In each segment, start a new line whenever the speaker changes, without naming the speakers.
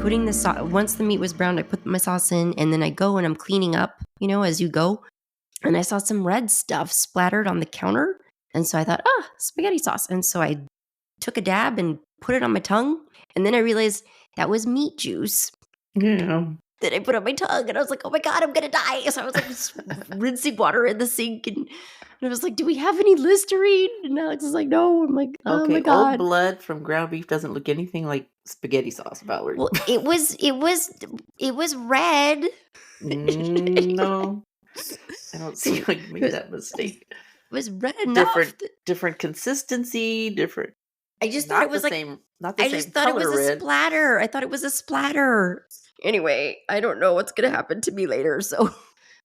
putting the sauce. Once the meat was browned, I put my sauce in, and then I go and I'm cleaning up, as you go. And I saw some red stuff splattered on the counter. And so I thought, spaghetti sauce. And so I took a dab and put it on my tongue. And then I realized that was meat juice.
Yeah.
That I put on my tongue. And I was like, oh my God, I'm going to die. So I was like rinsing water in the sink. And I was like, do we have any Listerine? And Alex is like, no. I'm like, oh my God.
Old blood from ground beef doesn't look anything like spaghetti sauce, Valerie.
Well, it was red.
No. I don't see how you made that mistake.
It was red enough.
Different consistency, different.
I just thought it was I just thought it was a splatter. I thought it was a splatter. Anyway, I don't know what's gonna happen to me later, so I'm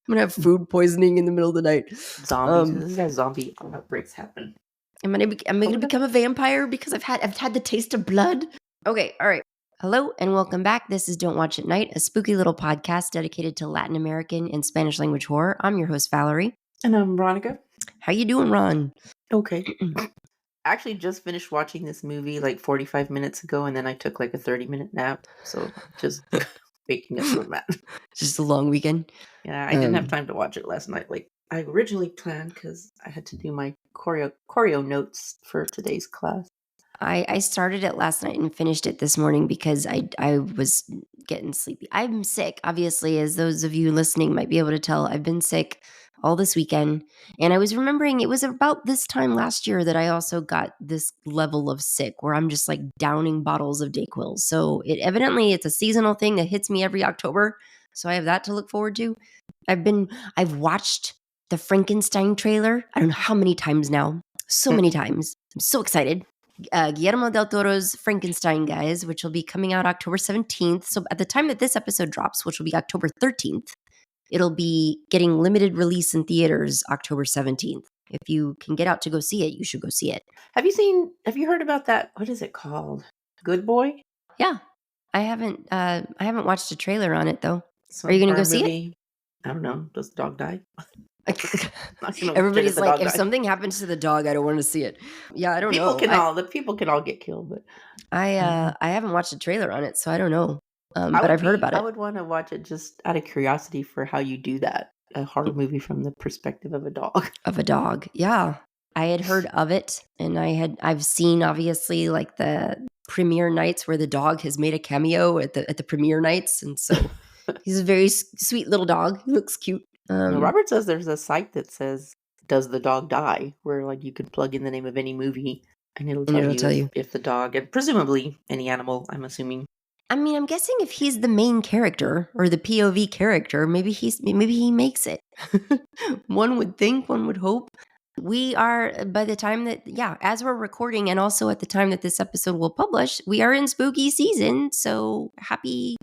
gonna have food poisoning in the middle of the night.
Zombies. This is how zombie outbreaks happen.
Am I gonna become a vampire because I've had the taste of blood? Okay, all right. Hello and welcome back. This is Don't Watch at Night, a spooky little podcast dedicated to Latin American and Spanish language horror. I'm your host, Valerie.
And I'm Veronica.
How you doing, Ron?
Okay. I actually just finished watching this movie like 45 minutes ago, and then I took like a 30-minute nap. So just waking up from that.
Just a long weekend?
Yeah, I didn't have time to watch it last night like I originally planned because I had to do my choreo notes for today's class.
I started it last night and finished it this morning because I was getting sleepy. I'm sick, obviously, as those of you listening might be able to tell. I've been sick all this weekend. And I was remembering it was about this time last year that I also got this level of sick where I'm just like downing bottles of Dayquil. So it's a seasonal thing that hits me every October. So I have that to look forward to. I've watched the Frankenstein trailer. I don't know how many times now. So many times. I'm so excited. Guillermo del Toro's Frankenstein, guys, which will be coming out October 17th. So at the time that this episode drops, which will be October 13th, it'll be getting limited release in theaters October 17th. If you can get out to go see it, you should go see it.
Have you heard about that? What is it called? Good Boy?
Yeah. I haven't watched a trailer on it though. Are you going to go see it?
I don't know. Does the dog die?
Everybody's like, if something happens to the dog, I don't want to see it. Yeah, I don't know.
The people can all get killed, but
I haven't watched a trailer on it, so I don't know. But I've heard about it.
I would want to watch it just out of curiosity for how you do that. A horror movie from the perspective of a dog.
Of a dog, yeah. I had heard of it, and I've seen obviously like the premiere nights where the dog has made a cameo at the premiere nights, and so he's a very sweet little dog. He looks cute.
Robert says there's a site that says, "Does the dog die?" where like you could plug in the name of any movie and it'll tell you if the dog, and presumably any animal, I'm assuming.
I mean, I'm guessing if he's the main character or the POV character, maybe he makes it. One would think, one would hope. We are, by the time that, as we're recording and also at the time that this episode will publish, we are in spooky season. So happy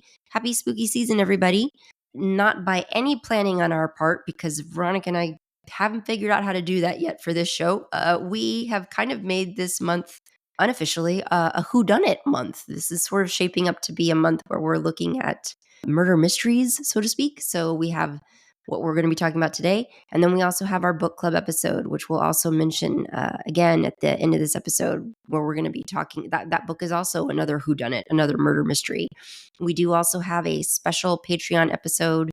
spooky season, everybody. Not by any planning on our part, because Veronica and I haven't figured out how to do that yet for this show. We have kind of made this month unofficially a whodunit month. This is sort of shaping up to be a month where we're looking at murder mysteries, so to speak. So we have what we're going to be talking about today. And then we also have our book club episode, which we'll also mention again at the end of this episode, where we're going to be talking. That book is also another whodunit, another murder mystery. We do also have a special Patreon episode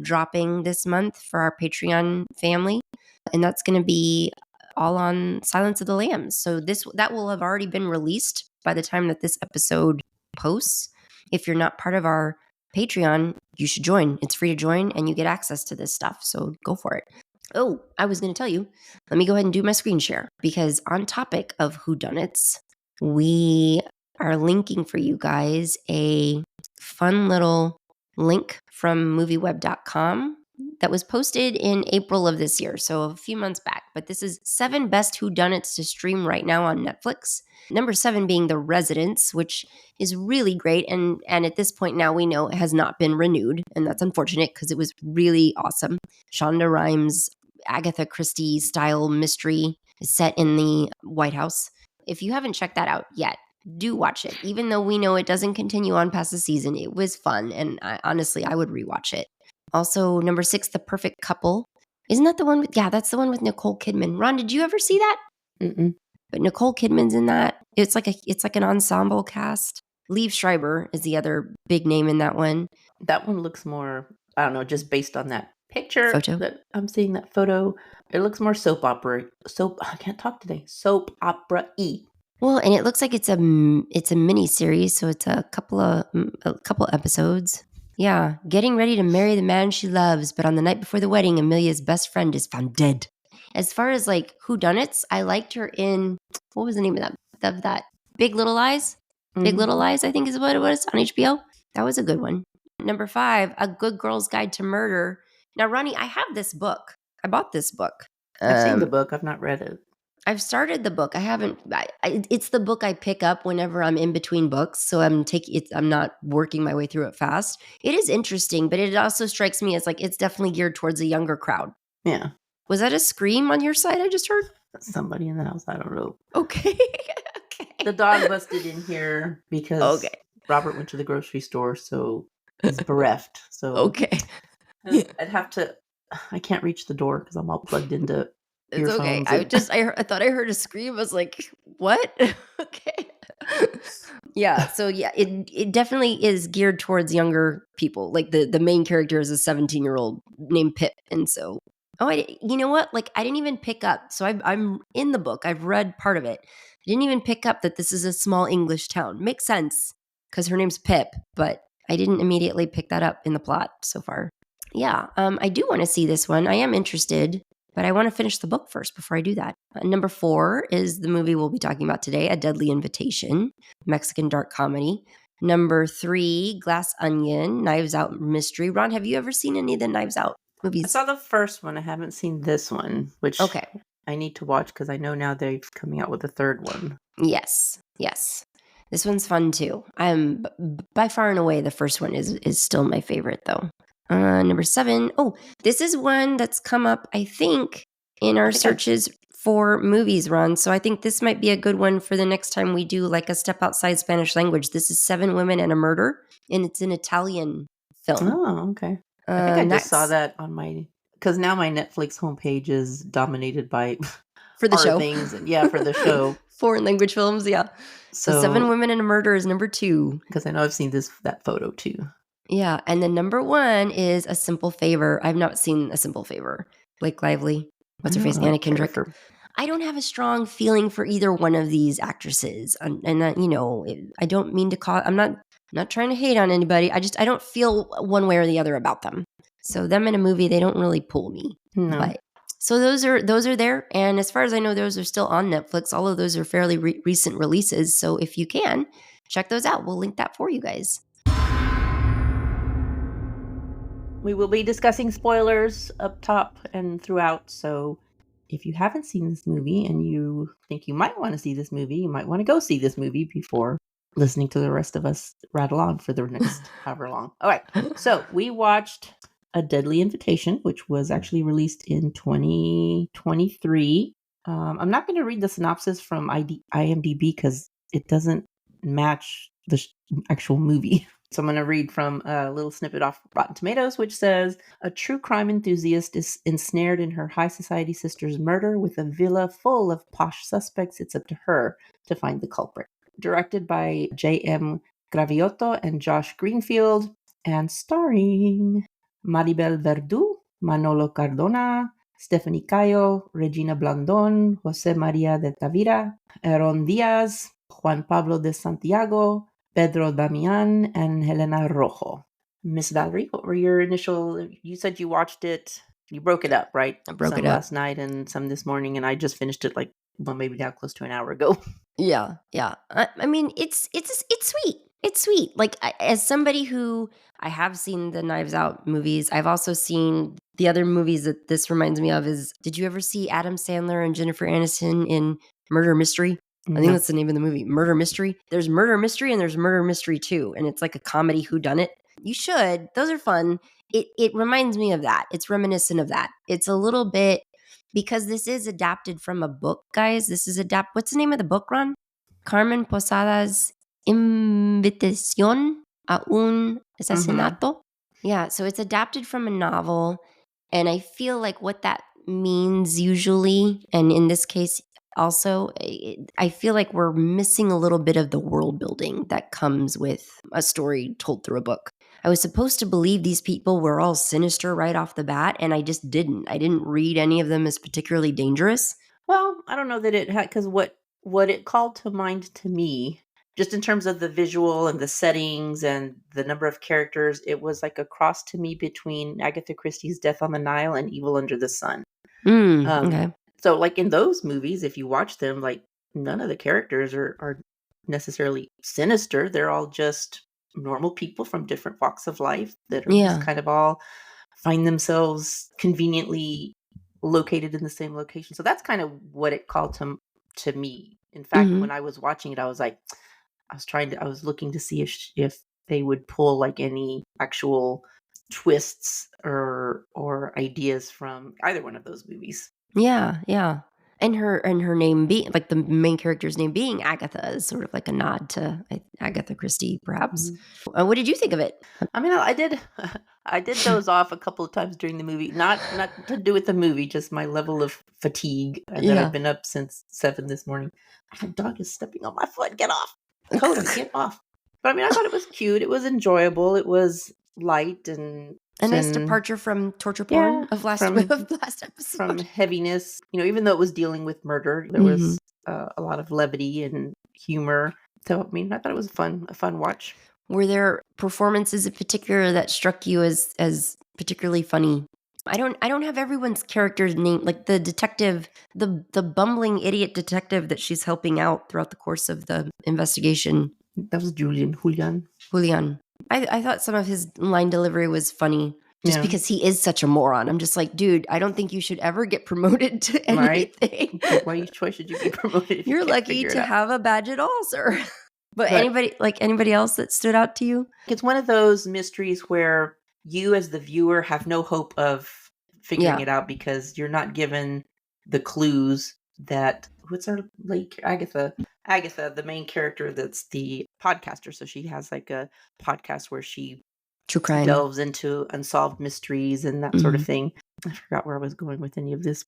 dropping this month for our Patreon family. And that's going to be all on Silence of the Lambs. So that will have already been released by the time that this episode posts. If you're not part of our Patreon, you should join. It's free to join and you get access to this stuff. So go for it. Oh, I was going to tell you, let me go ahead and do my screen share, because on topic of whodunits, we are linking for you guys a fun little link from movieweb.com that was posted in April of this year, so a few months back. But this is 7 best whodunits to stream right now on Netflix. Number 7 being The Residence, which is really great. And at this point now we know it has not been renewed. And that's unfortunate because it was really awesome. Shonda Rhimes, Agatha Christie style mystery set in the White House. If you haven't checked that out yet, do watch it. Even though we know it doesn't continue on past the season, it was fun. And honestly, I would rewatch it. Also, number 6, The Perfect Couple. Isn't that the one with, that's the one with Nicole Kidman. Ron, did you ever see that?
Mm-mm.
But Nicole Kidman's in that. It's like an ensemble cast. Liev Schreiber is the other big name in that one.
That one looks more, I don't know, just based on that picture
Photo.
that I'm seeing, that photo, it looks more soap opera. I can't talk today. Soap opera-y.
Well, and it looks like it's a mini series, so it's a couple episodes. Yeah, getting ready to marry the man she loves, but on the night before the wedding, Amelia's best friend is found dead. As far as like whodunits, I liked her in, what was the name of that Big Little Lies? Big Little Lies, I think is what it was, on HBO. That was a good one. Number 5, A Good Girl's Guide to Murder. Now, Ronnie, I have this book. I bought this book.
I've seen the book. I've not read it.
I've started the book. I haven't. It's the book I pick up whenever I'm in between books, so I'm not working my way through it fast. It is interesting, but it also strikes me as like it's definitely geared towards a younger crowd.
Yeah.
Was that a scream on your side? I just heard
somebody in the house. I don't know.
Okay.
Okay. The dog busted in here because Robert went to the grocery store, so he's bereft. So
okay.
I'd have to. I can't reach the door because I'm all plugged into.
It's okay. I thought I heard a scream. I was like, what? Okay. Yeah. So yeah, it definitely is geared towards younger people. Like the main character is a 17-year-old named Pip. And so, you know what? Like I didn't even pick up. So I'm in the book. I've read part of it. I didn't even pick up that this is a small English town. Makes sense because her name's Pip, but I didn't immediately pick that up in the plot so far. Yeah. I do want to see this one. I am interested. But I want to finish the book first before I do that. Number 4 is the movie we'll be talking about today, A Deadly Invitation, Mexican dark comedy. Number 3, Glass Onion, Knives Out mystery. Ron, have you ever seen any of the Knives Out movies?
I saw the first one. I haven't seen this one, which I need to watch because I know now they're coming out with a third one.
Yes. This one's fun too. By far and away, the first one is still my favorite though. Number 7. Oh, this is one that's come up, I think, in our searches for movies, Ron. So I think this might be a good one for the next time we do like a Step Outside Spanish Language. This is 7 Women and a Murder, and it's an Italian film.
Oh, okay. I think I just saw that on my, because now my Netflix homepage is dominated by
for the show
things. For the show.
Foreign language films, yeah. So 7 Women and a Murder is number 2.
Because I know I've seen that photo too.
Yeah, and then number 1 is A Simple Favor. I've not seen A Simple Favor. Blake Lively, what's her face, Anna Kendrick. I don't have a strong feeling for either one of these actresses, and you know, I don't mean to call. I'm not trying to hate on anybody. I don't feel one way or the other about them. So them in a movie, they don't really pull me.
No.
But, so those are there, and as far as I know, those are still on Netflix. All of those are fairly recent releases. So if you can check those out, we'll link that for you guys.
We will be discussing spoilers up top and throughout, so if you haven't seen this movie and you think you might want to see this movie, you might want to go see this movie before listening to the rest of us rattle on for the next however long. All right, so we watched A Deadly Invitation, which was actually released in 2023. I'm not going to read the synopsis from IMDb because it doesn't match the actual movie. So I'm going to read from a little snippet off Rotten Tomatoes, which says, a true crime enthusiast is ensnared in her high society sister's murder. With a villa full of posh suspects, it's up to her to find the culprit. Directed by J.M. Cravioto and Josh Greenfield, and starring Maribel Verdú, Manolo Cardona, Stephanie Cayo, Regina Blandón, José María de Tavira, Aaron Diaz, Juan Pablo de Santiago, Pedro Damian, and Helena Rojo. Miss Valerie, what were your initial... You said you watched it... You broke it up, right?
I broke it up
last night and some this morning, and I just finished it maybe now close to an hour ago.
Yeah. I mean, it's sweet. It's sweet. Like, as somebody who... I have seen the Knives Out movies. I've also seen the other movies that this reminds me of is... Did you ever see Adam Sandler and Jennifer Aniston in Murder Mystery? I think that's the name of the movie, Murder Mystery. There's Murder Mystery and there's Murder Mystery 2, and it's like a comedy whodunit. You should. Those are fun. It reminds me of that. It's reminiscent of that. It's a little bit, because this is adapted from a book, guys. This is what's the name of the book, Ron? Carmen Posada's Invitación a un Asesinato. Mm-hmm. Yeah, so it's adapted from a novel, and I feel like what that means usually, and in this case, Also, I feel like we're missing a little bit of the world building that comes with a story told through a book. I was supposed to believe these people were all sinister right off the bat, and I just didn't. I didn't read any of them as particularly dangerous.
Well, I don't know that it had, because what it called to mind to me, just in terms of the visual and the settings and the number of characters, it was like a cross to me between Agatha Christie's Death on the Nile and Evil Under the Sun.
Okay.
So like in those movies, if you watch them, like none of the characters are necessarily sinister. They're all just normal people from different walks of life that are just
Yeah.
kind of all find themselves conveniently located in the same location. So that's kind of what it called to me. In fact,
Mhm.
when I was watching it, I was like, I was looking to see if they would pull like any actual twists or ideas from either one of those movies.
Yeah, yeah. And her name being like the main character's name being Agatha is sort of like a nod to Agatha Christie, perhaps.
Mhm.
What did you think of it?
I mean, I did I did doze off a couple of times during the movie. Not to do with the movie, just my level of fatigue and that I've
Yeah.
been up since 7 this morning. My dog is stepping on my foot. Get off. Coda, get off. But I mean, I thought it was cute. It was enjoyable. It was light
A nice
and
departure from torture
yeah,
porn of last
from from
episode.
heaviness. Even though it was dealing with murder, there
Mhm.
was a lot of levity and humor. So I mean, I thought it was a fun watch.
Were there performances in particular that struck you as particularly funny? I don't have everyone's character's name, like the detective, the bumbling idiot detective that she's helping out throughout the course of the investigation.
That was Julian.
Julian. I thought some of his line delivery was funny just
Yeah.
because he is such a moron. I'm just like, dude, I don't think you should ever get promoted to
Right?
anything.
Like, why should you be promoted if you
You're
can't
lucky
figure it
to
out?
have a badge at all, sir. But
But
anybody else that stood out to you?
it's one of those mysteries where you as the viewer have no hope of figuring
Yeah.
it out because you're not given the clues that what's our late Agatha, the main character that's the podcaster. So she has like a podcast where she
True crime.
delves into unsolved mysteries and that sort of
Mhm.
thing. I forgot where I was going with any of this.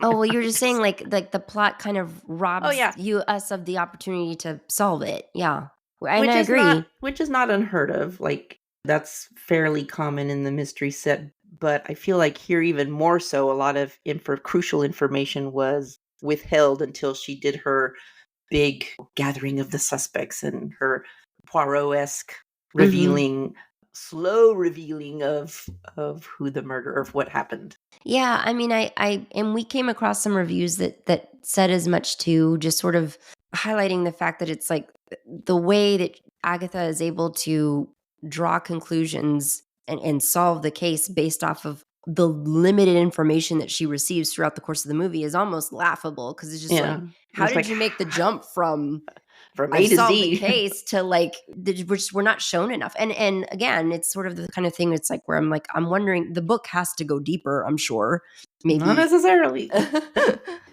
Oh, well, you're just saying like the plot kind of robs
Oh yeah,
us of the opportunity to solve it. Yeah. And I agree.
which is not unheard of. Like that's fairly common in the mystery set, but I feel like here even more so a lot of crucial information was withheld until she did her big gathering of the suspects and her Poirot-esque
Mhm.
slow revealing of who the murderer of what happened.
Yeah, I mean, and we came across some reviews that said as much too, just sort of highlighting the fact that it's like the way that Agatha is able to draw conclusions and solve the case based off of the limited information that she receives throughout the course of the movie is almost laughable because it's just like,
Yeah.
how
It's
did
like
you make the jump from
from
I've
A to
solved the
Z.
case to like which we're not shown enough. And again, it's sort of the kind of thing that's like where I'm wondering the book has to go deeper, I'm sure.
Not
Maybe
necessarily.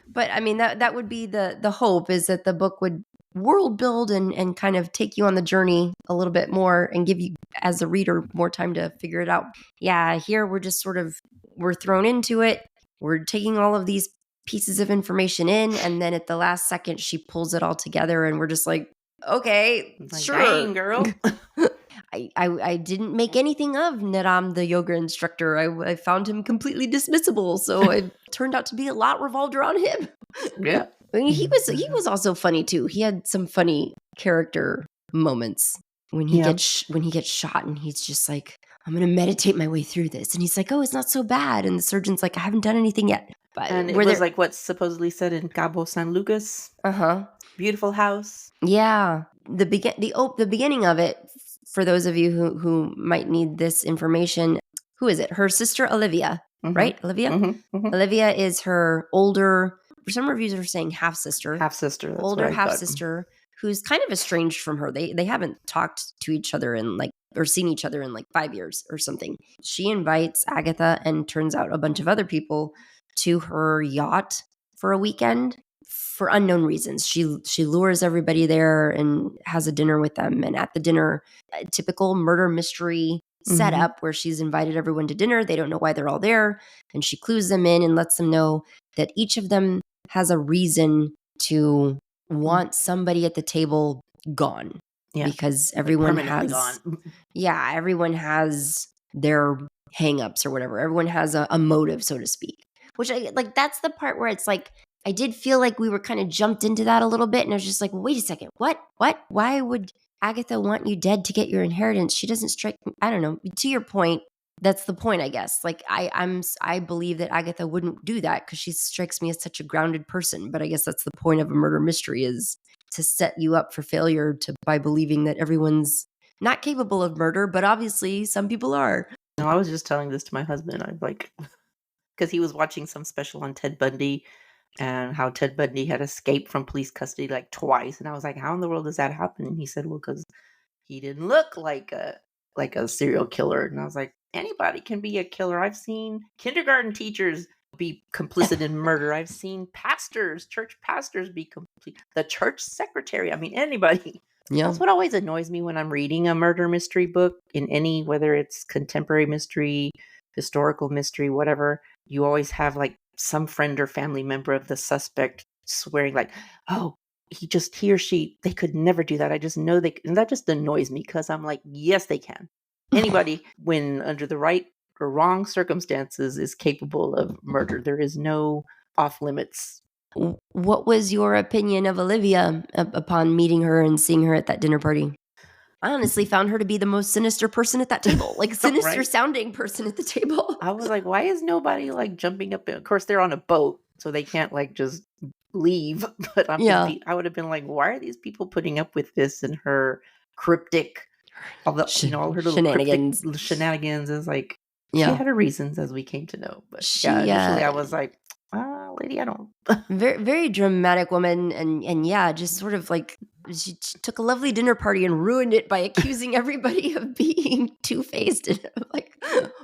but I mean that would be the hope is that the book would world build and kind of take you on the journey a little bit more and give you as a reader more time to figure it out. Yeah, here we're just sort of we're thrown into it. We're taking all of these pieces of information in and then at the last second she pulls it all together and we're just like, okay,
It's like,
sure.
dang, girl.
I didn't make anything of Naram, the yoga instructor. I found him completely dismissible, so it turned out to be a lot revolved around him.
Yeah.
I mean, he was also funny too. He had some funny character moments when he
Yeah.
gets shot and he's just like, I'm gonna meditate my way through this, and he's like, oh, it's not so bad, and the surgeon's like, I haven't done anything yet. But
And it
were
was
there?
like what's supposedly said in Cabo San Lucas. Beautiful house.
Yeah, the beginning of it. For those of you who might need this information, who is it? Her sister Olivia, right? Olivia.
Mm-hmm.
Olivia is her older. Some reviews are saying half sister,
Half sister. That's
older
what I
half
thought.
sister, who's kind of estranged from her. They haven't talked to each other in like or seen each other in like 5 years or something. She invites Agatha and turns out a bunch of other people to her yacht for a weekend for unknown reasons. She lures everybody there and has a dinner with them. And at the dinner, a typical murder mystery setup where she's invited everyone to dinner. They don't know why they're all there. And she clues them in and lets them know that each of them has a reason to want somebody at the table gone.
Yeah.
Because everyone
permanently
has
gone.
everyone has their hangups or whatever. Everyone has a motive, so to speak. Which that's the part where it's like I did feel like we were kind of jumped into that a little bit, and I was just like, wait a second, what? Why would Agatha want you dead to get your inheritance? She doesn't strike me. I don't know. To your point, that's the point, I guess. Like I believe that Agatha wouldn't do that because she strikes me as such a grounded person. But I guess that's the point of a murder mystery, is to set you up for failure by believing that everyone's not capable of murder, but obviously some people are.
No, I was just telling this to my husband. I'm like, because he was watching some special on Ted Bundy and how Ted Bundy had escaped from police custody like twice, and I was like, how in the world does that happen? And he said, well, because he didn't look like a serial killer. And I was like, anybody can be a killer. I've seen kindergarten teachers be complicit in murder. I've seen church pastors be complete. The church secretary. I mean, anybody.
Yeah.
That's what always annoys me when I'm reading a murder mystery book in any, whether it's contemporary mystery, historical mystery, whatever. You always have like some friend or family member of the suspect swearing like, oh, he or she, they could never do that. I just know and that just annoys me because I'm like, yes, they can. Anybody, when under the right or wrong circumstances, is capable of murder. There is no off limits.
What was your opinion of Olivia upon meeting her and seeing her at that dinner party? I honestly found her to be the most sinister person at that table, like sinister
Right?
sounding person at the table.
I was like, why is nobody like jumping up? Of course, they're on a boat, so they can't like just leave. But I would have been like, why are these people putting up with this and her cryptic, all her little
shenanigans.
cryptic shenanigans? Is like, she had her reasons, as we came to know. But initially I was like, lady, I don't.
Very, very dramatic woman, and just sort of like she took a lovely dinner party and ruined it by accusing everybody of being two-faced. And I'm like,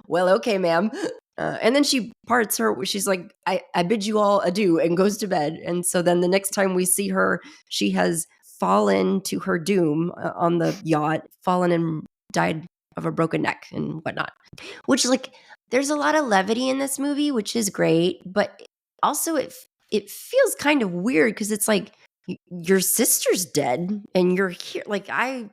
well, okay, ma'am. And then she parts her. She's like, I bid you all adieu, and goes to bed. And so then the next time we see her, she has fallen to her doom on the yacht, fallen and died of a broken neck and whatnot. Which, like, there's a lot of levity in this movie, which is great, but also it feels kind of weird because it's like your sister's dead and you're here. Like I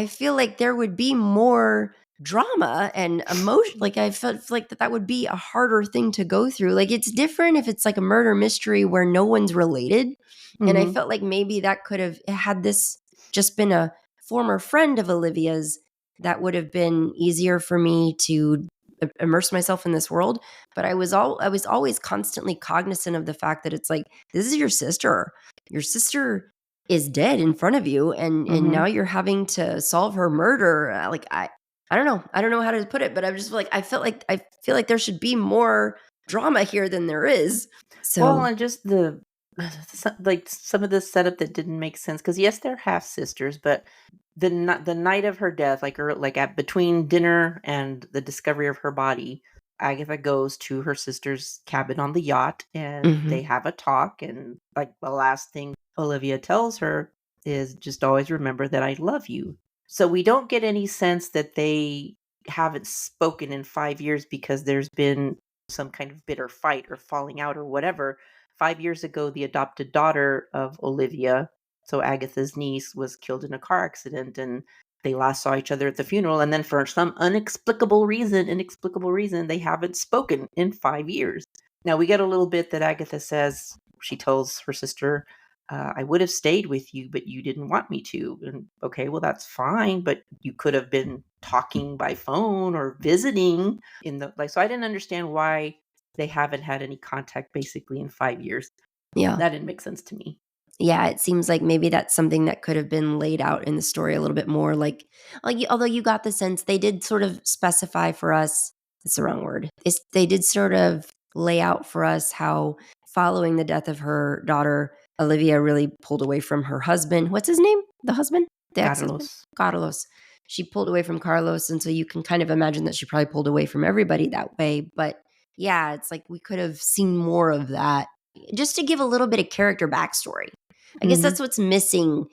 feel like there would be more drama and emotion. Like I felt like that would be a harder thing to go through. Like it's different if it's like a murder mystery where no one's related. Mm-hmm. And I felt like maybe that could have had this just been a former friend of Olivia's, that would have been easier for me to immerse myself in this world. But I was always constantly cognizant of the fact that it's like, this is your sister. Your sister is dead in front of you, and now you're having to solve her murder. Like I don't know how to put it, but I'm just like, I feel like there should be more drama here than there is. So,
well, and just like some of the setup that didn't make sense, because yes, they're half sisters, but the night of her death, between dinner and the discovery of her body, Agatha goes to her sister's cabin on the yacht, and they have a talk, and like the last thing Olivia tells her is, just always remember that I love you. So we don't get any sense that they haven't spoken in 5 years because there's been some kind of bitter fight or falling out or whatever. 5 years ago, the adopted daughter of Olivia, so Agatha's niece, was killed in a car accident, and they last saw each other at the funeral. And then for some inexplicable reason, they haven't spoken in 5 years. Now we get a little bit that Agatha says, she tells her sister, I would have stayed with you, but you didn't want me to. And okay, well, that's fine, but you could have been talking by phone or visiting so I didn't understand why they haven't had any contact basically in 5 years.
Yeah.
That didn't make sense to me.
Yeah, it seems like maybe that's something that could have been laid out in the story a little bit more. Like although you got the sense they did sort of specify for us, it's the wrong word. They did sort of lay out for us how following the death of her daughter, Olivia really pulled away from her husband. What's his name? The husband? The ex-husband? Carlos. She pulled away from Carlos, and so you can kind of imagine that she probably pulled away from everybody that way. But yeah, it's like we could have seen more of that just to give a little bit of character backstory. I guess that's what's missing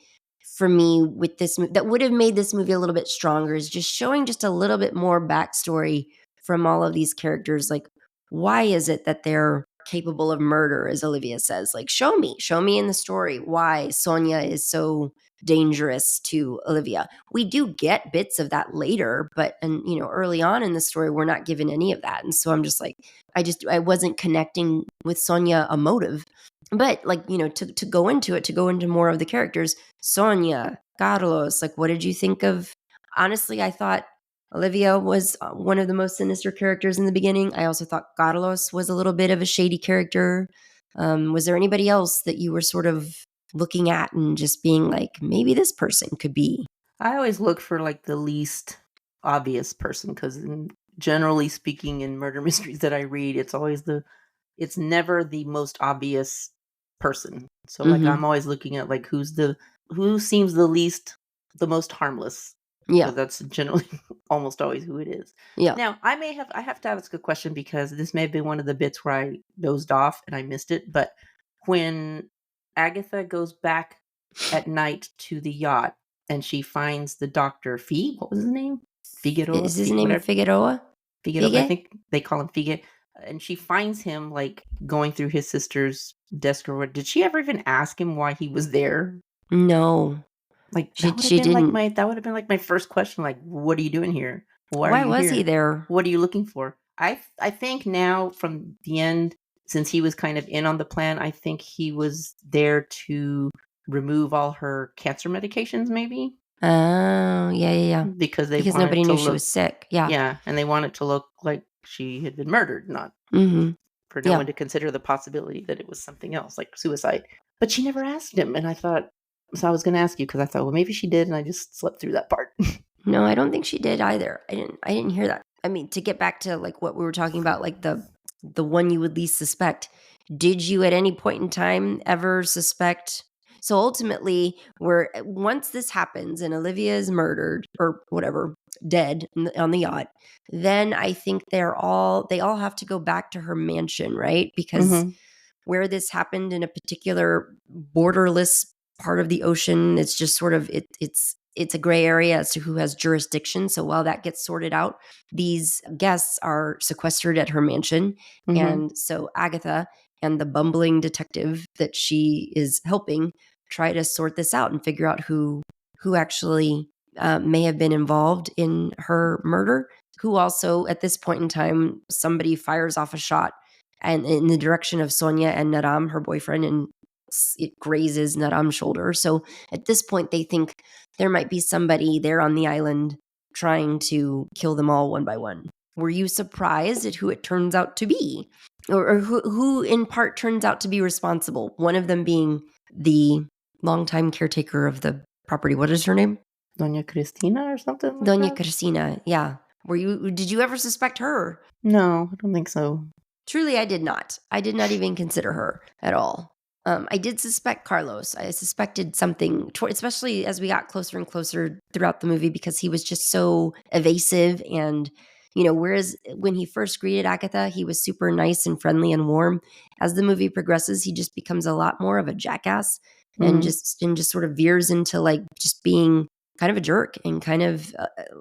for me with this movie that would have made this movie a little bit stronger, is just showing just a little bit more backstory from all of these characters. Like, why is it that they're capable of murder, as Olivia says. Like, show me in the story why Sonia is so dangerous to Olivia. We do get bits of that later, but early on in the story, we're not given any of that. And so I'm just like, I wasn't connecting with Sonia a motive. But to go into more of the characters, Sonia, Carlos, like, what did you think of? Honestly, I thought Olivia was one of the most sinister characters in the beginning. I also thought Carlos was a little bit of a shady character. Was there anybody else that you were sort of looking at and just being like, maybe this person could be?
I always look for like the least obvious person, because generally speaking, in murder mysteries that I read, it's never the most obvious person. So like I'm always looking at like who seems the most harmless.
Yeah.
Because that's generally almost always who it is.
Yeah.
Now I have to ask a question, because this may have been one of the bits where I dozed off and I missed it. But when Agatha goes back at night to the yacht and she finds the doctor, what was his name? Figueroa?
Is his name Figueroa?
Figueroa, I think they call him Figue. And she finds him like going through his sister's desk or what. Did she ever even ask him why he was there?
No.
Like
she didn't.
That would have been like my first question. Like, what are you doing here?
Why was he there?
What are you looking for? I think now from the end, since he was kind of in on the plan, I think he was there to remove all her cancer medications, maybe.
Oh, yeah.
Because
nobody knew she was sick. Yeah.
Yeah, and they wanted to look like she had been murdered, not for no one to consider the possibility that it was something else, like suicide. But she never asked him, and I thought, so I was going to ask you, because I thought, well, maybe she did, and I just slept through that part.
No, I don't think she did either. I didn't hear that. I mean, to get back to like what we were talking about, like the one you would least suspect, did you at any point in time ever suspect? So ultimately, once this happens and Olivia is murdered or whatever, dead on the yacht, then I think they all have to go back to her mansion, right? Because where this happened in a particular borderless part of the ocean, it's just sort of it's a gray area as to who has jurisdiction. So while that gets sorted out, these guests are sequestered at her mansion. And so Agatha and the bumbling detective that she is helping try to sort this out and figure out who actually may have been involved in her murder, who also at this point in time, somebody fires off a shot and in the direction of Sonia and Naram, her boyfriend, and it grazes Naram's shoulder. So at this point, they think there might be somebody there on the island trying to kill them all one by one. Were you surprised at who it turns out to be? Or who in part turns out to be responsible? One of them being the longtime caretaker of the property. What is her name?
Doña Cristina or something like
Doña
that?
Cristina, yeah. Did you ever suspect her?
No, I don't think so.
Truly, I did not. I did not even consider her at all. I did suspect Carlos. I suspected something, especially as we got closer and closer throughout the movie, because he was just so evasive. And, whereas when he first greeted Agatha, he was super nice and friendly and warm. As the movie progresses, he just becomes a lot more of a jackass and just sort of veers into like just being kind of a jerk and kind of,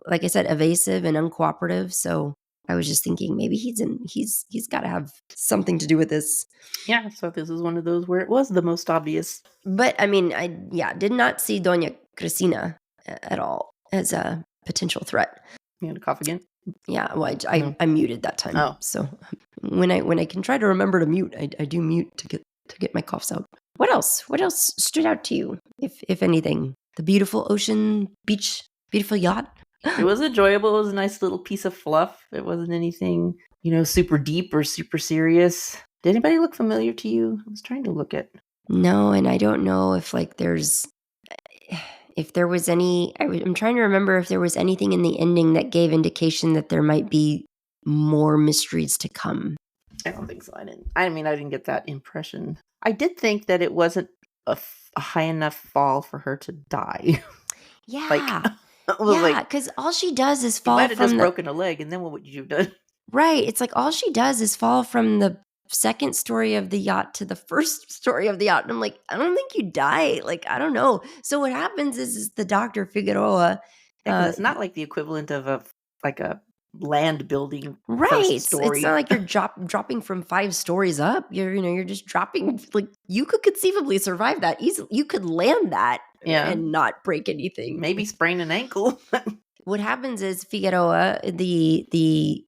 like I said, evasive and uncooperative. So I was just thinking maybe he's got to have something to do with this.
Yeah, so this is one of those where it was the most obvious.
But I mean, I did not see Doña Cristina at all as a potential threat.
You gonna cough again?
Yeah, well, I muted that time.
Oh.
So when I can try to remember to mute, I do mute to get my coughs out. What else? What else stood out to you, if anything? The beautiful ocean, beach, beautiful yacht.
It was enjoyable. It was a nice little piece of fluff. It wasn't anything, super deep or super serious. Did anybody look familiar to you? I was trying to look at.
No, and I don't know if there was any. I'm trying to remember if there was anything in the ending that gave indication that there might be more mysteries to come.
I don't think so. I didn't get that impression. I did think that it wasn't a high enough fall for her to die.
Yeah. Because all she does is fall.
You might have just broken a leg, and then what would you have done?
Right. It's like all she does is fall from the second story of the yacht to the first story of the yacht. And I'm like, I don't think you die. Like, I don't know. So what happens is the Dr. Figueroa.
It's not like the equivalent of a land building
Right.
first story.
It's not like you're dropping from 5 stories up. You're just dropping, like, you could conceivably survive that easily. You could land that
Yeah.
and not break anything.
Maybe sprain an ankle.
What happens is Figueroa, the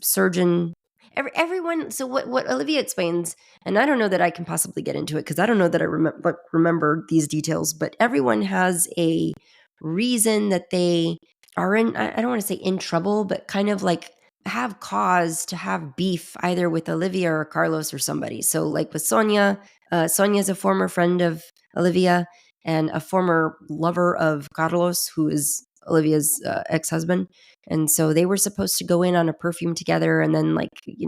surgeon, everyone. So what Olivia explains, and I don't know that I can possibly get into it because I don't know that I remember these details. But everyone has a reason that they are in. I don't want to say in trouble, but kind of like have cause to have beef either with Olivia or Carlos or somebody. So like with Sonia, Sonia's a former friend of Olivia and a former lover of Carlos, who is Olivia's ex-husband. And so they were supposed to go in on a perfume together. And then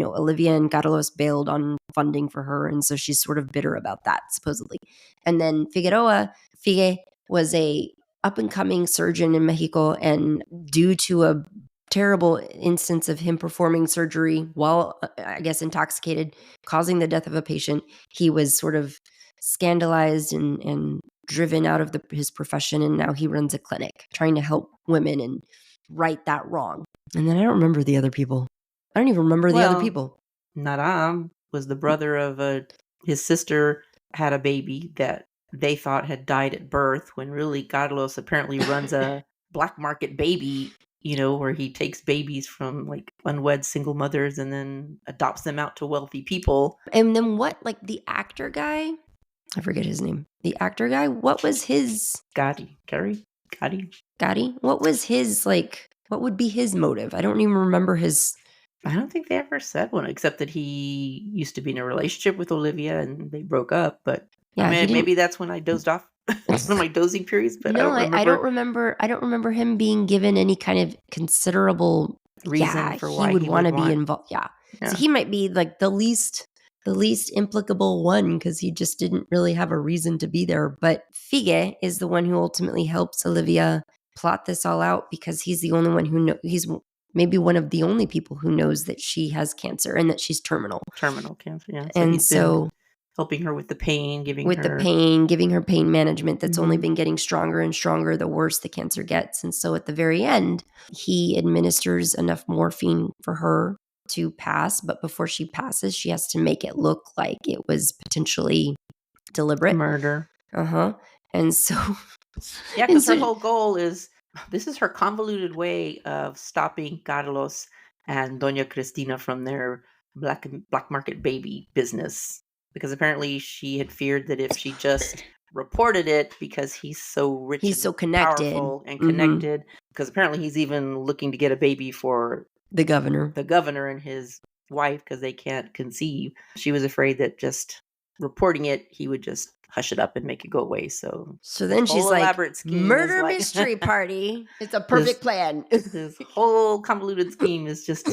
Olivia and Carlos bailed on funding for her. And so she's sort of bitter about that, supposedly. And then Figue was a up and coming surgeon in Mexico. And due to a terrible instance of him performing surgery while, I guess, intoxicated, causing the death of a patient, he was sort of scandalized and driven out of his profession, and now he runs a clinic trying to help women and right that wrong. And then I don't remember the other people. I don't even remember the other people.
Naram was the brother of his sister had a baby that they thought had died at birth, when really Carlos apparently runs a black market baby, where he takes babies from like unwed single mothers and then adopts them out to wealthy people.
And then the actor guy, I forget his name. The actor guy, what was his...
Gotti.
What was his, what would be his motive? I don't even remember his...
I don't think they ever said one, except that he used to be in a relationship with Olivia and they broke up. But yeah, maybe that's when I dozed off. One of my dozing periods. But
no, I don't remember. I don't remember him being given any kind of considerable
reason for why
he would want to be involved. Yeah, so he might be like the least implicable one because he just didn't really have a reason to be there. But Figue is the one who ultimately helps Olivia plot this all out because he's the only one who knows. He's maybe one of the only people who knows that she has cancer and that she's terminal.
Terminal cancer, yeah.
And so
helping her with the pain, giving
her pain management that's only been getting stronger and stronger the worse the cancer gets. And so at the very end, he administers enough morphine for her to pass, but before she passes, she has to make it look like it was potentially deliberate
murder.
And so
because her whole goal is, this is her convoluted way of stopping Carlos and Doña Cristina from their black market baby business, because apparently she had feared that if she just reported it, because he's so rich,
he's so connected,
powerful and connected, because apparently he's even looking to get a baby for
the governor
and his wife, because they can't conceive. She was afraid that just reporting it, he would just hush it up and make it go away. So
then she's like, murder mystery party. It's a perfect plan.
This whole convoluted scheme is just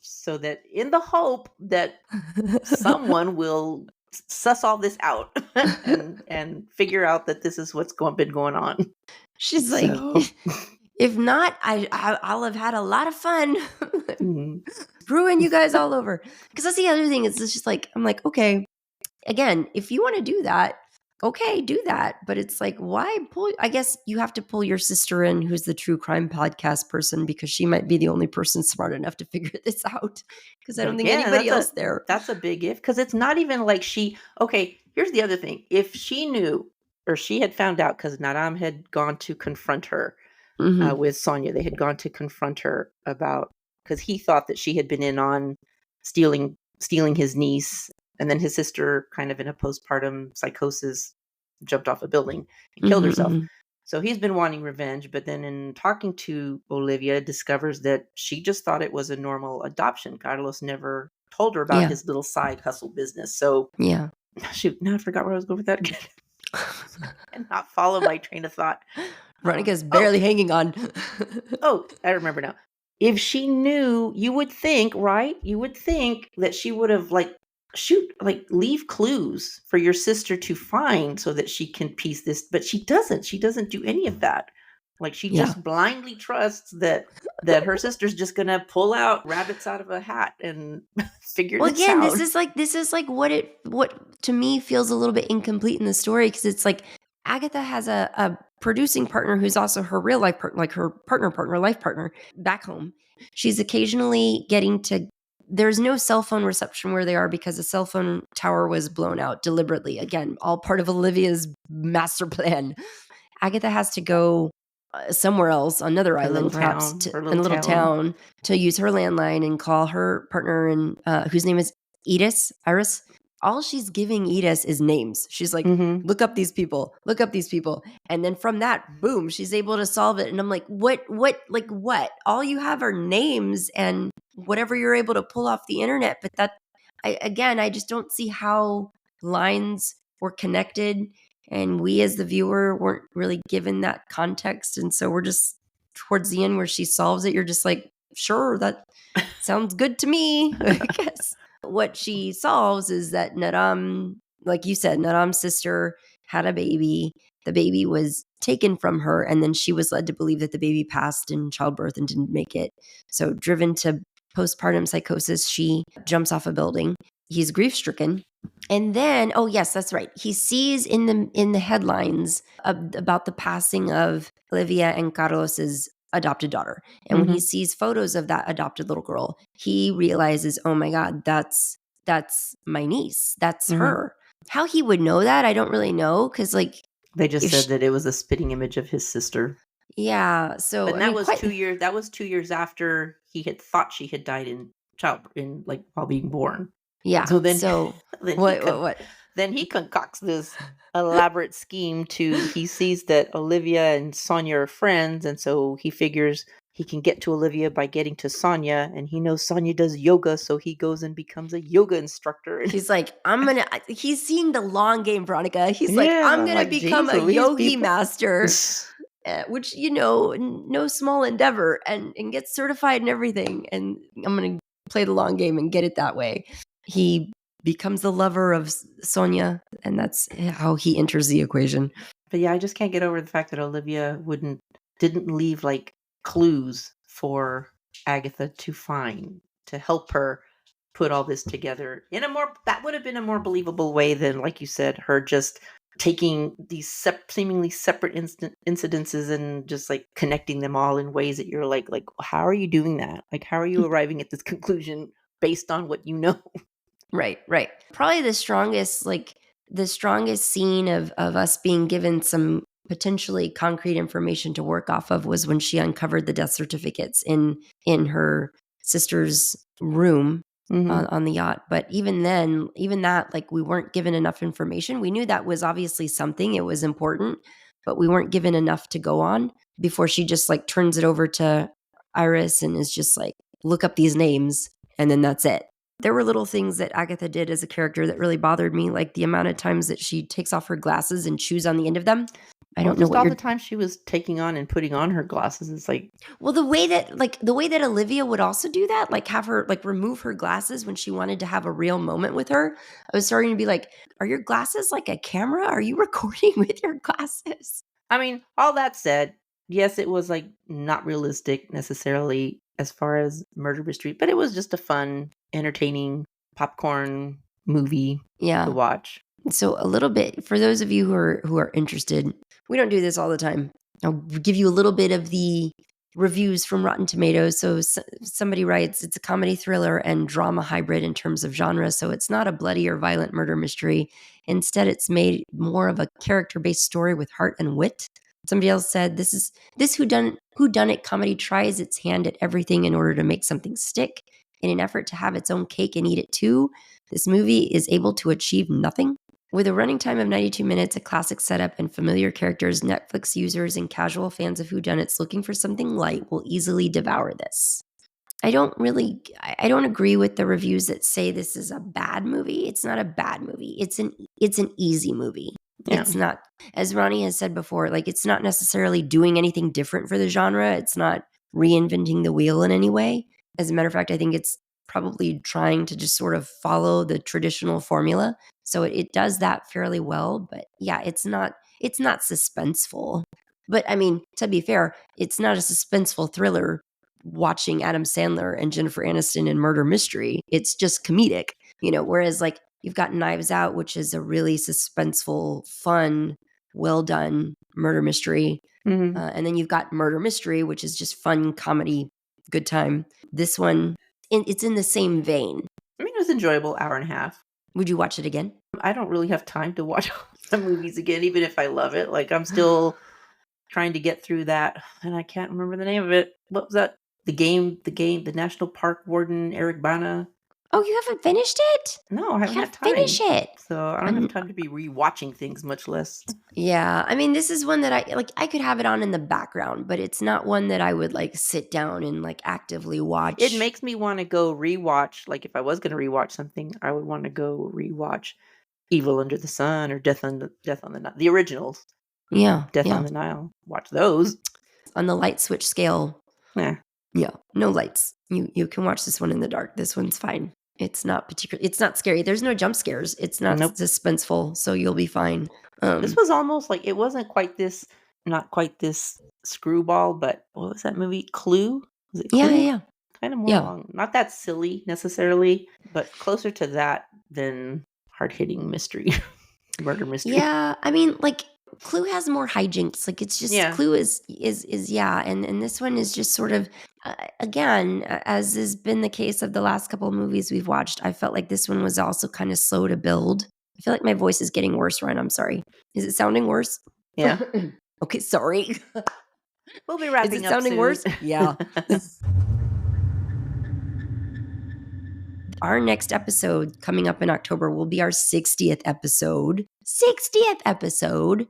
so that in the hope that someone will suss all this out and figure out that this is what's been going on.
She's like, if not, I'll have had a lot of fun. Screwing you guys all over. Because that's the other thing. It's just like, I'm like, okay, again, if you want to do that, okay, do that. But it's like, why pull? I guess you have to pull your sister in, who's the true crime podcast person, because she might be the only person smart enough to figure this out. Because I don't think anybody else there.
That's a big if. Because it's not even like okay, here's the other thing. If she knew, or she had found out, because Naram had gone to confront her with Sonia. They had gone to confront her about, because he thought that she had been in on stealing his niece. And then his sister, kind of in a postpartum psychosis, jumped off a building and killed herself. So he's been wanting revenge. But then in talking to Olivia, discovers that she just thought it was a normal adoption. Carlos never told her about his little side hustle business. So shoot, now I forgot where I was going with that again. And not follow my train of thought.
Veronica's barely hanging on.
I remember now. If she knew, you would think, right? You would think that she would have leave clues for your sister to find so that she can piece this, but she doesn't do any of that. Like, she just blindly trusts that her sister's just gonna pull out rabbits out of a hat and figure this out.
Well, again, this is like what to me feels a little bit incomplete in the story, because it's like Agatha has a producing partner who's also her real life partner, like her life partner back home. She's occasionally getting to, there's no cell phone reception where they are because the cell phone tower was blown out deliberately. Again, all part of Olivia's master plan. Agatha has to go somewhere else, another island, perhaps, a little town, to use her landline and call her partner, and whose name is Iris. All she's giving Edith is names. She's like, look up these people. And then from that, boom, she's able to solve it. And I'm like, what? All you have are names and whatever you're able to pull off the internet. But I just don't see how lines were connected. And we as the viewer weren't really given that context. And so we're just towards the end where she solves it. You're just like, sure, that sounds good to me, I guess. What she solves is that Naram, like you said, Naram's sister had a baby. The baby was taken from her, and then she was led to believe that the baby passed in childbirth and didn't make it. So driven to postpartum psychosis, she jumps off a building. He's grief-stricken. And then, oh yes, that's right. He sees in the headlines about the passing of Olivia and Carlos's adopted daughter. And when he sees photos of that adopted little girl, he realizes, oh my God, that's my niece. That's her. How he would know that, I don't really know. Cause like
they just said that it was a spitting image of his sister.
Yeah. So
but that was 2 years. That was 2 years after he had thought she had died while being born.
Yeah.
So then,
what?
Then he concocts this elaborate scheme he sees that Olivia and Sonia are friends, and so he figures he can get to Olivia by getting to Sonia, and he knows Sonia does yoga, so he goes and becomes a yoga instructor.
He's like, he's seeing the long game, Veronica. He's like, I'm going to become a yogi master, which, no small endeavor, and get certified and everything. And I'm going to play the long game and get it that way. He becomes the lover of Sonia, and that's how he enters the equation.
But yeah, I just can't get over the fact that Olivia didn't leave like clues for Agatha to help her put all this together that would have been a more believable way than, like you said, her just taking these seemingly separate incidences and just like connecting them all in ways that you're like, how are you doing that? Like, how are you arriving at this conclusion based on what you know?
Right. Probably the strongest scene of us being given some potentially concrete information to work off of was when she uncovered the death certificates in her sister's room on the yacht. But even that, like, we weren't given enough information. We knew that was obviously something, it was important, but we weren't given enough to go on before she just like turns it over to Iris and is just like, look up these names, and then that's it. There were little things that Agatha did as a character that really bothered me, like the amount of times that she takes off her glasses and chews on the end of them. I don't know what
all the time she was taking on and putting on her glasses. It's like,
well, the way that Olivia would also do that, like have her like remove her glasses when she wanted to have a real moment with her. I was starting to be like, are your glasses like a camera? Are you recording with your glasses?
I mean, all that said, yes, it was like not realistic necessarily as far as murder mystery, but it was just a fun, entertaining popcorn movie to watch.
So a little bit for those of you who are interested, we don't do this all the time. I'll give you a little bit of the reviews from Rotten Tomatoes. So somebody writes, it's a comedy thriller and drama hybrid in terms of genre. So it's not a bloody or violent murder mystery. Instead, it's made more of a character-based story with heart and wit. Somebody else said, this whodunit comedy tries its hand at everything in order to make something stick. In an effort to have its own cake and eat it too, this movie is able to achieve nothing. With a running time of 92 minutes, a classic setup, and familiar characters, Netflix users and casual fans of whodunits looking for something light will easily devour this. I don't agree with the reviews that say this is a bad movie. It's not a bad movie. It's an easy movie. Yeah. It's not, as Ronnie has said before, like, it's not necessarily doing anything different for the genre. It's not reinventing the wheel in any way. As a matter of fact, I think it's probably trying to just sort of follow the traditional formula. So it does that fairly well. But yeah, it's not suspenseful. But I mean, to be fair, it's not a suspenseful thriller watching Adam Sandler and Jennifer Aniston in murder mystery. It's just comedic, whereas like you've got Knives Out, which is a really suspenseful, fun, well done murder mystery.
Mhm.
And then you've got murder mystery, which is just fun comedy, good time. This one, it's in the same vein.
I mean, it was enjoyable, hour and a half.
Would you watch it again?
I don't really have time to watch some movies again, even if I love it. Like, I'm still trying to get through that, and I can't remember the name of it. What was that? The National Park Warden, Eric Bana.
Oh, you haven't finished it?
No, I haven't
You
had
gotta
time.
finish it.
So I don't have time to be rewatching things, much less.
Yeah, I mean, this is one that I could have it on in the background, but it's not one that I would like sit down and like actively watch.
It makes me want to go rewatch. Like, if I was going to rewatch something, I would want to go rewatch Evil Under the Sun or Death on the Nile, the originals. Death on the Nile. Watch those
on the light switch scale. Yeah, no lights. You can watch this one in the dark. This one's fine. It's not it's not scary. There's no jump scares. It's not suspenseful, so you'll be fine.
This was almost like, it wasn't quite this, not quite this screwball, but what was that movie? Clue? Was it Clue?
Yeah.
Kind of more along, not that silly necessarily, but closer to that than hard-hitting mystery, murder mystery.
Yeah, I mean, like, Clue has more hijinks. Like, it's just, Clue is and this one is just sort of, again, as has been the case of the last couple of movies we've watched, I felt like this one was also kind of slow to build. I feel like my voice is getting worse, Ryan. I'm sorry. Is it sounding worse?
Yeah.
Okay, sorry.
We'll be wrapping up.
Is it sounding
soon.
worse? Yeah. Our next episode coming up in October will be our 60th episode. 60th episode.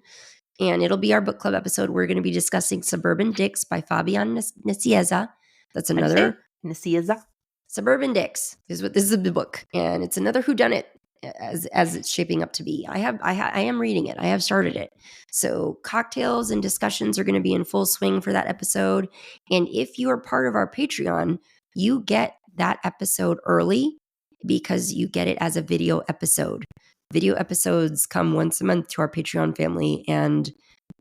And it'll be our book club episode. We're going to be discussing Suburban Dicks by Fabian Nicieza. That's another.
Nicieza.
Suburban Dicks is what this is the book. And it's another whodunit as it's shaping up to be. I am reading it. I have started it. So cocktails and discussions are going to be in full swing for that episode. And if you are part of our Patreon, you get that episode early because you get it as a video episode. Video episodes come once a month to our Patreon family, and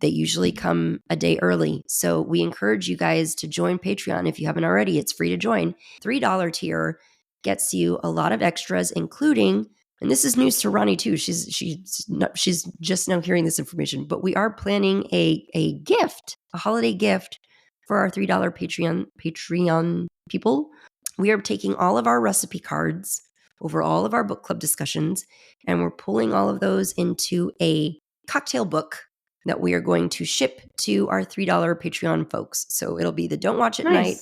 they usually come a day early. So we encourage you guys to join Patreon if you haven't already. It's free to join. $3 tier gets you a lot of extras, including, and this is news to Ronnie too. She's just now hearing this information, but we are planning a gift, a holiday gift for our $3 Patreon people. We are taking all of our recipe cards over all of our book club discussions, and we're pulling all of those into a cocktail book that we are going to ship to our $3 Patreon folks. So it'll be the Don't Watch at Night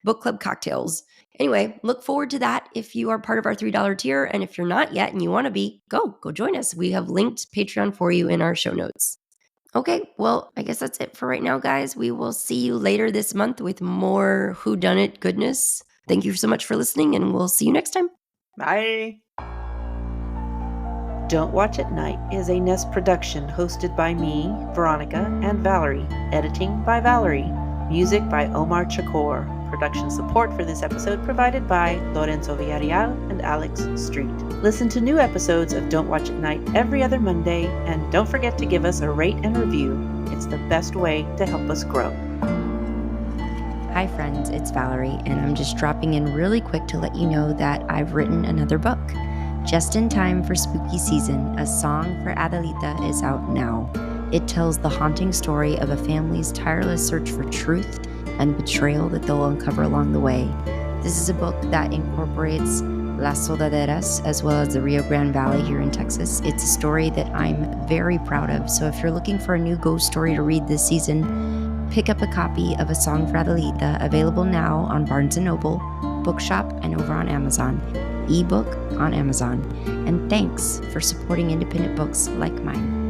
book club cocktails. Anyway, look forward to that if you are part of our $3 tier. And if you're not yet and you want to be, go join us. We have linked Patreon for you in our show notes. Okay, well, I guess that's it for right now, guys. We will see you later this month with more whodunit goodness. Thank you so much for listening, and we'll see you next time.
Bye. Don't Watch at Night is a Nest production hosted by me, Veronica, and Valerie. Editing by Valerie. Music by Omar Chakor. Production support for this episode provided by Lorenzo Villarreal and Alex Street. Listen to new episodes of Don't Watch at Night every other Monday, and don't forget to give us a rate and review. It's the best way to help us grow.
Hi friends, it's Valerie, and I'm just dropping in really quick to let you know that I've written another book. Just in time for spooky season, A Song for Adelita is out now. It tells the haunting story of a family's tireless search for truth and betrayal that they'll uncover along the way. This is a book that incorporates Las Soldaderas as well as the Rio Grande Valley here in Texas. It's a story that I'm very proud of, so if you're looking for a new ghost story to read this season, pick up a copy of A Song for Adelita, available now on Barnes & Noble, Bookshop, and over on Amazon. Ebook on Amazon. And thanks for supporting independent books like mine.